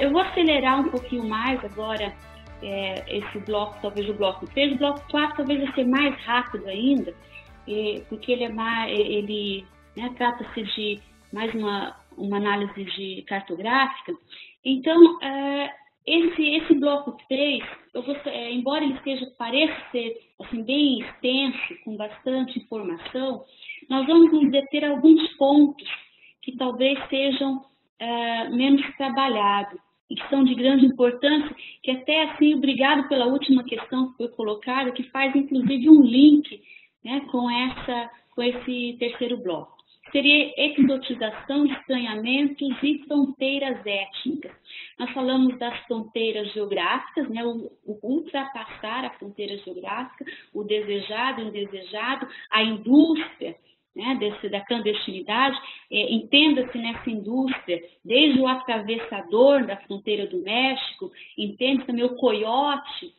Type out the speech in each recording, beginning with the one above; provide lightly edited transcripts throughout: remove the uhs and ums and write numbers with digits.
Eu vou acelerar um pouquinho mais agora esse bloco, talvez o bloco 3. O bloco 4 talvez vai ser mais rápido ainda, porque ele trata-se de mais uma análise cartográfica. Então, esse bloco 3, embora ele pareça ser assim, bem extenso, com bastante informação, nós vamos nos deter a alguns pontos que talvez sejam menos trabalhados e que são de grande importância, que até assim, obrigado pela última questão que foi colocada, que faz inclusive um link, né, com esse terceiro bloco. Seria exotização, estranhamentos e fronteiras étnicas. Nós falamos das fronteiras geográficas, né, o ultrapassar a fronteira geográfica, o desejado e o indesejado, a indústria, né, da clandestinidade. Entenda-se nessa indústria, desde o atravessador da fronteira do México, entende também o coiote,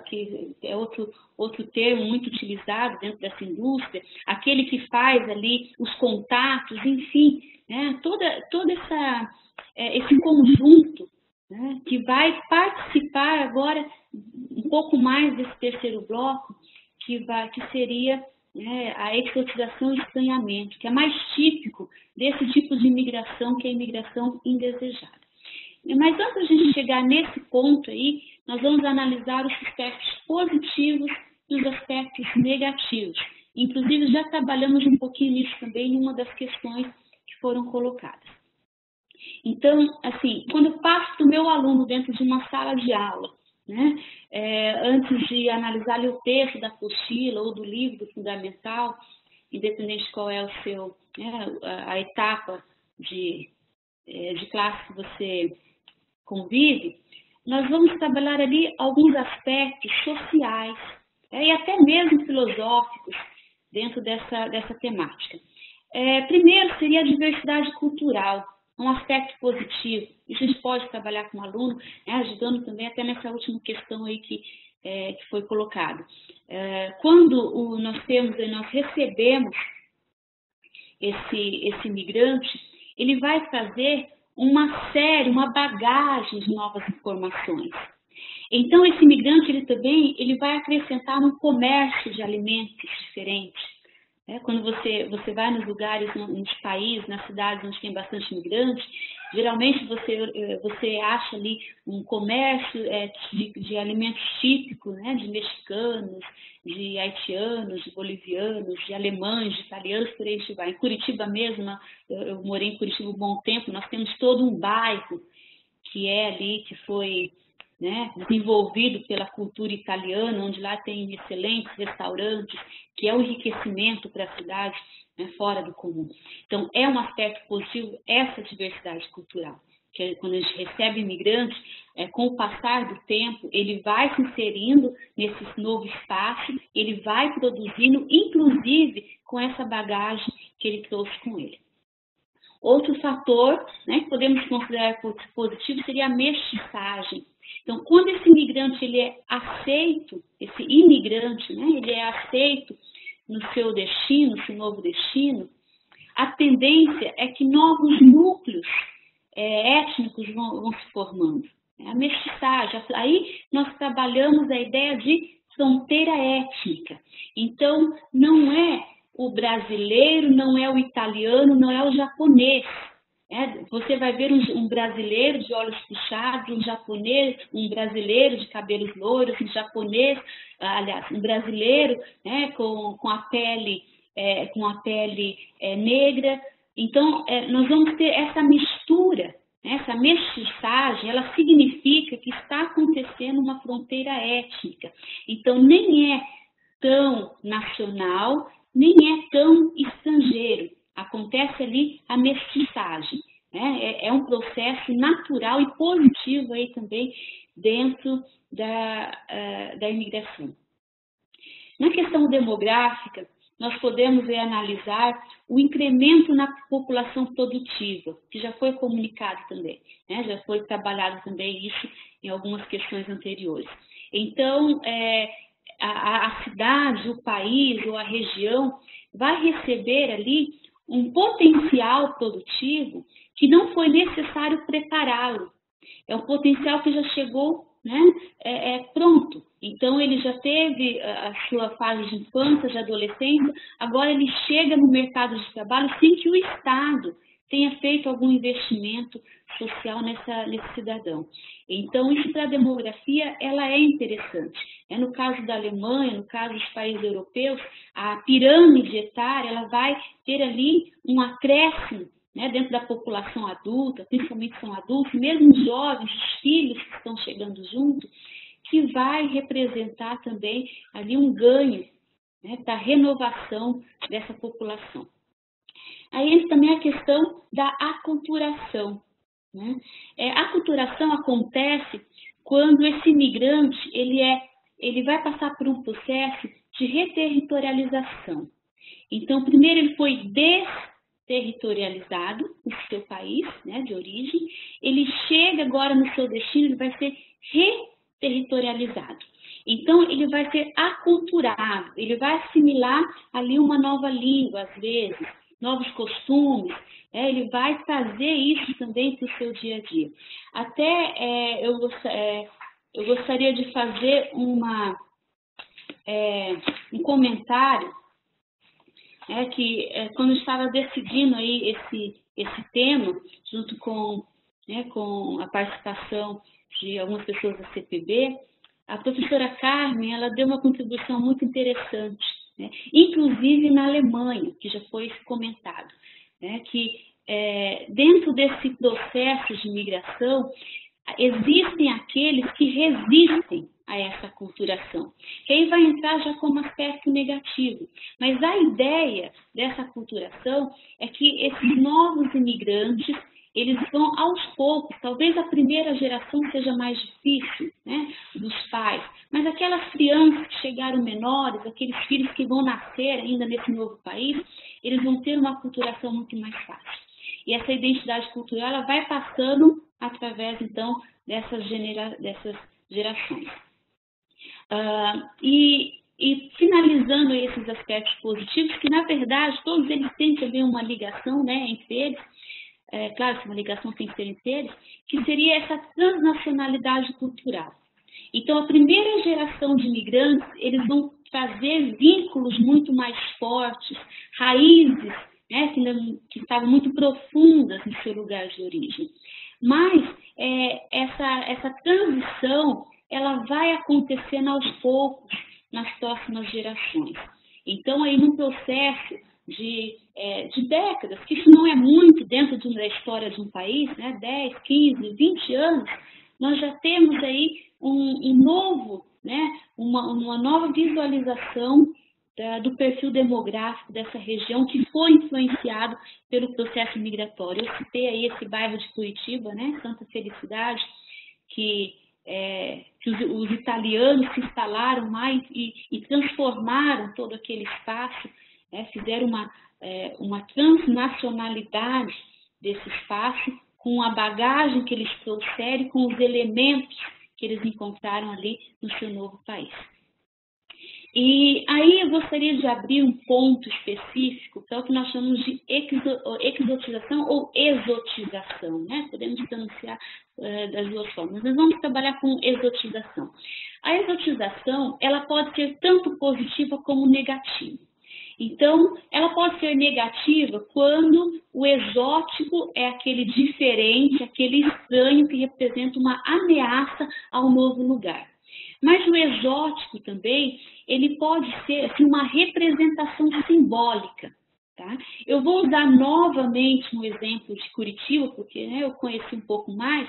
que é outro termo muito utilizado dentro dessa indústria, aquele que faz ali os contatos, enfim, né, todo esse conjunto, né, que vai participar agora um pouco mais desse terceiro bloco, que seria, né, a exotização e estranhamento, que é mais típico desse tipo de imigração, que é a imigração indesejada. Mas antes de a gente chegar nesse ponto aí, nós vamos analisar os aspectos positivos e os aspectos negativos. Inclusive, já trabalhamos um pouquinho nisso também em uma das questões que foram colocadas. Então, assim, quando eu passo do meu aluno dentro de uma sala de aula, né, antes de analisar ali o texto da apostila ou do livro do fundamental, independente de qual é o seu, a etapa de classe que você convive, nós vamos trabalhar ali alguns aspectos sociais e até mesmo filosóficos dentro dessa temática. Primeiro seria a diversidade cultural, um aspecto positivo. Isso a gente pode trabalhar com o aluno, ajudando também até nessa última questão aí que foi colocada. Quando nós recebemos esse migrante, ele vai trazer uma bagagem de novas informações. Então, esse imigrante, ele vai acrescentar um comércio de alimentos diferentes. Quando você vai nos lugares, nos países, nas cidades onde tem bastante imigrante, geralmente você acha ali um comércio de alimentos típicos, né, de mexicanos, de haitianos, de bolivianos, de alemães, de italianos, por aí a gente vai. Em Curitiba mesmo, eu morei em Curitiba um bom tempo, nós temos todo um bairro que foi, né, desenvolvido pela cultura italiana, onde lá tem excelentes restaurantes, que é um enriquecimento para a cidade, né, fora do comum. Então, é um aspecto positivo essa diversidade cultural, que quando a gente recebe imigrantes, com o passar do tempo, ele vai se inserindo nesse novo espaço, ele vai produzindo, inclusive, com essa bagagem que ele trouxe com ele. Outro fator, né, que podemos considerar positivo seria a mestiçagem. Então, quando esse imigrante ele é aceito, esse imigrante, né, ele é aceito no seu destino, seu novo destino, a tendência é que novos núcleos étnicos vão se formando. A mestiçagem, aí nós trabalhamos a ideia de fronteira étnica. Então, não é o brasileiro, não é o italiano, não é o japonês. Você vai ver um brasileiro de olhos puxados, um japonês, um brasileiro de cabelos loiros, um japonês, aliás, um brasileiro, né, com a pele negra. Então, nós vamos ter essa mistura, essa mestiçagem, ela significa que está acontecendo uma fronteira étnica. Então, nem é tão nacional, nem é tão estrangeiro. Acontece ali a mestiçagem. É um processo natural e positivo aí também dentro da imigração. Na questão demográfica, nós podemos analisar o incremento na população produtiva, que já foi comunicado também, né? Já foi trabalhado também isso em algumas questões anteriores. Então, a cidade, o país ou a região vai receber ali um potencial produtivo que não foi necessário prepará-lo. É um potencial que já chegou, né, pronto. Então, ele já teve a sua fase de infância, de adolescência, agora ele chega no mercado de trabalho sem que o Estado tenha feito algum investimento social nesse cidadão. Então, isso para a demografia, ela é interessante. No caso da Alemanha, no caso dos países europeus, a pirâmide etária, ela vai ter ali um acréscimo, né, dentro da população adulta, principalmente são adultos, mesmo os jovens, os filhos que estão chegando junto, que vai representar também ali um ganho, né, da renovação dessa população. Aí entra também a questão da aculturação, né? A aculturação acontece quando esse imigrante ele vai passar por um processo de reterritorialização. Então, primeiro ele foi desterritorializado no seu país, né, de origem, ele chega agora no seu destino, ele vai ser reterritorializado. Então, ele vai ser aculturado, ele vai assimilar ali uma nova língua, às vezes, novos costumes, ele vai trazer isso também para o seu dia a dia. Até eu gostaria de fazer um comentário, que quando eu estava decidindo aí esse tema, junto com a participação de algumas pessoas da CPB, a professora Carmen, ela deu uma contribuição muito interessante, né? Inclusive na Alemanha, que já foi comentado, né? Que dentro desse processo de migração, existem aqueles que resistem a essa aculturação, que aí vai entrar já como aspecto negativo. Mas a ideia dessa aculturação é que esses novos imigrantes, eles vão aos poucos, talvez a primeira geração seja mais difícil, né, dos pais, mas aquelas crianças que chegaram menores, aqueles filhos que vão nascer ainda nesse novo país, eles vão ter uma aculturação muito mais fácil. E essa identidade cultural, ela vai passando através, então, dessas gerações. E finalizando esses aspectos positivos, que na verdade todos eles têm também uma ligação, né, entre eles, claro que uma ligação tem que ser entre eles, que seria essa transnacionalidade cultural. Então, a primeira geração de imigrantes, eles vão trazer vínculos muito mais fortes, raízes, né, que estavam muito profundas no seu lugar de origem. Mas essa transição, ela vai acontecendo aos poucos nas próximas gerações. Então, aí num processo de décadas, que isso não é muito dentro da história de um país, né, 10, 15, 20 anos, nós já temos aí uma nova visualização do perfil demográfico dessa região que foi influenciado pelo processo migratório. Eu citei aí esse bairro de Curitiba, né, Santa Felicidade, que os italianos se instalaram mais e transformaram todo aquele espaço, fizeram uma transnacionalidade desse espaço com a bagagem que eles trouxeram e com os elementos que eles encontraram ali no seu novo país. E aí eu gostaria de abrir um ponto específico, que é o que nós chamamos de exotização ou exotização, né? Podemos pronunciar das duas formas, mas vamos trabalhar com exotização. A exotização, ela pode ser tanto positiva como negativa. Então, ela pode ser negativa quando o exótico é aquele diferente, aquele estranho que representa uma ameaça ao novo lugar. Mas o exótico também, ele pode ser assim, uma representação simbólica. Tá? Eu vou usar novamente um exemplo de Curitiba, porque eu conheci um pouco mais.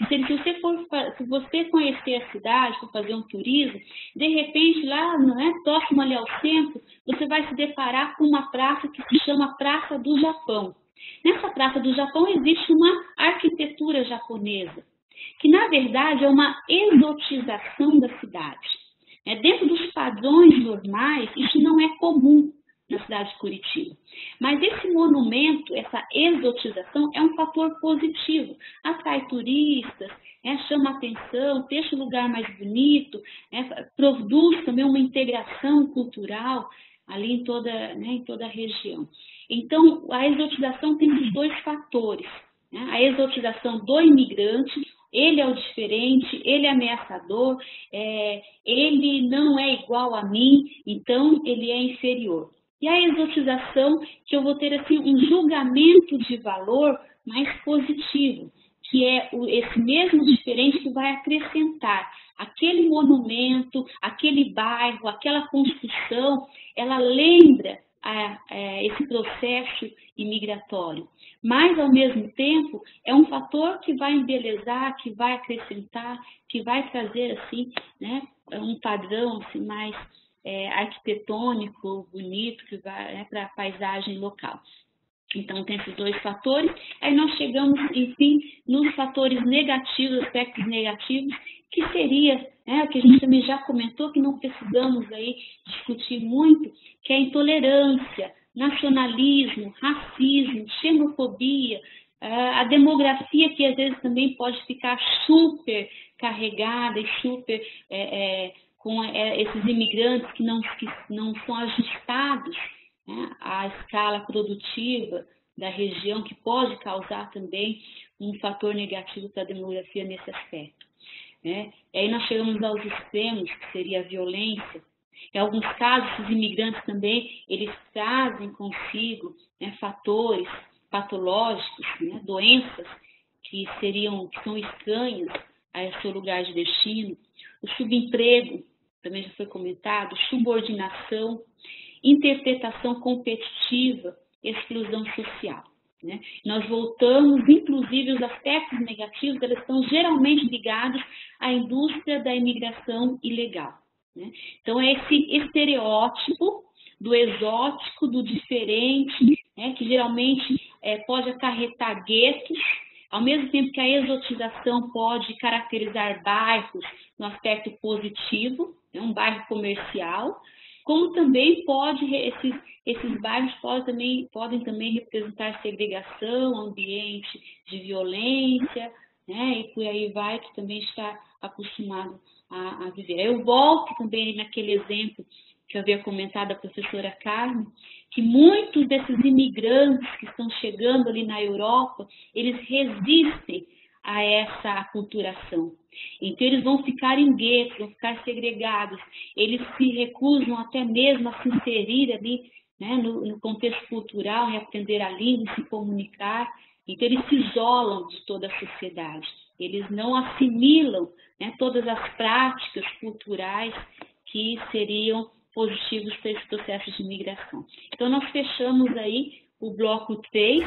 Se você conhecer a cidade, for fazer um turismo, de repente lá, próximo ali ao centro, você vai se deparar com uma praça que se chama Praça do Japão. Nessa Praça do Japão existe uma arquitetura japonesa, que na verdade é uma exotização da cidade. Dentro dos padrões normais, isso não é comum na cidade de Curitiba. Mas esse monumento, essa exotização, é um fator positivo. Atrai turistas, chama atenção, deixa o lugar mais bonito, produz também uma integração cultural ali em toda a região. Então, a exotização tem os dois fatores. A exotização do imigrante, ele é o diferente, ele é ameaçador, ele não é igual a mim, então ele é inferior. E a exotização, que eu vou ter assim um julgamento de valor mais positivo, que é esse mesmo diferente que vai acrescentar aquele monumento, aquele bairro, aquela construção, ela lembra esse processo imigratório. Mas, ao mesmo tempo, é um fator que vai embelezar, que vai acrescentar, que vai trazer assim, né, um padrão assim, mais arquitetônico, bonito, que vai para a paisagem local. Então, tem esses dois fatores. Aí nós chegamos, enfim, nos fatores negativos, aspectos negativos, que seria, o que a gente também já comentou, que não precisamos aí discutir muito, que é a intolerância, nacionalismo, racismo, xenofobia, a demografia que às vezes também pode ficar super carregada e super com esses imigrantes que não são ajustados, né, à escala produtiva da região, que pode causar também um fator negativo para a demografia nesse aspecto. Né? E aí nós chegamos aos extremos, que seria a violência. Em alguns casos, os imigrantes também, eles trazem consigo, né, fatores patológicos, né, doenças que são estranhas a seu lugar de destino. O subemprego, também já foi comentado, subordinação, interpretação competitiva, exclusão social. Né? Nós voltamos, inclusive, os aspectos negativos, eles estão geralmente ligados à indústria da imigração ilegal. Né? Então, é esse estereótipo do exótico, do diferente, né, que geralmente pode acarretar guetos, ao mesmo tempo que a exotização pode caracterizar bairros no aspecto positivo, né, um bairro comercial, como também esses bairros podem também representar segregação, ambiente de violência, né, e por aí vai, que também está acostumado a viver. Eu volto também naquele exemplo que eu havia comentado da professora Carmen, que muitos desses imigrantes que estão chegando ali na Europa, eles resistem a essa aculturação. Então, eles vão ficar em guetos, vão ficar segregados, eles se recusam até mesmo a se inserir ali, né, no contexto cultural, em aprender a língua, se comunicar. Então, eles se isolam de toda a sociedade, eles não assimilam, né, todas as práticas culturais que seriam positivos para esse processo de migração. Então, nós fechamos aí o bloco 3.